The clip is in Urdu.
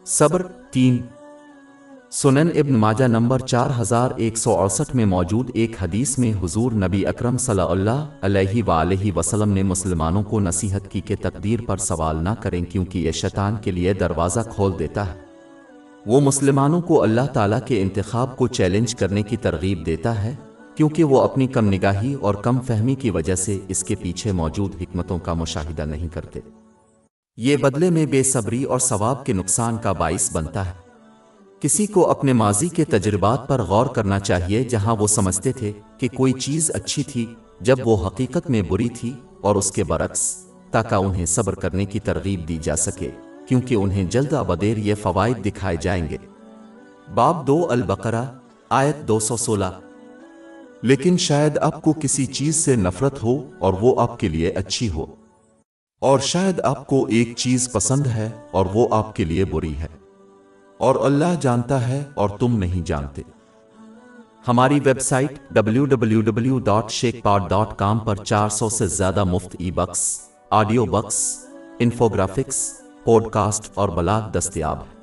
صبر 3 سنن ابن ماجہ نمبر 4168 میں موجود ایک حدیث میں حضور نبی اکرم صلی اللہ علیہ وآلہ وسلم نے مسلمانوں کو نصیحت کی کہ تقدیر پر سوال نہ کریں کیونکہ یہ شیطان کے لیے دروازہ کھول دیتا ہے۔ وہ مسلمانوں کو اللہ تعالیٰ کے انتخاب کو چیلنج کرنے کی ترغیب دیتا ہے کیونکہ وہ اپنی کم نگاہی اور کم فہمی کی وجہ سے اس کے پیچھے موجود حکمتوں کا مشاہدہ نہیں کرتے۔ یہ بدلے میں بے صبری اور ثواب کے نقصان کا باعث بنتا ہے۔ کسی کو اپنے ماضی کے تجربات پر غور کرنا چاہیے جہاں وہ سمجھتے تھے کہ کوئی چیز اچھی تھی جب وہ حقیقت میں بری تھی، اور اس کے برعکس، تاکہ انہیں صبر کرنے کی ترغیب دی جا سکے کیونکہ انہیں جلد ابدیر یہ فوائد دکھائے جائیں گے۔ باب 2 البقرہ آیت 216۔ لیکن شاید آپ کو کسی چیز سے نفرت ہو اور وہ آپ کے لیے اچھی ہو، اور شاید آپ کو ایک چیز پسند ہے اور وہ آپ کے لیے بری ہے، اور اللہ جانتا ہے اور تم نہیں جانتے۔ ہماری ویب سائٹ www.sheikhpod.com پر 400 سے زیادہ مفت ebooks, audio books, infographics, podcast اور بلاگ دستیاب ہے۔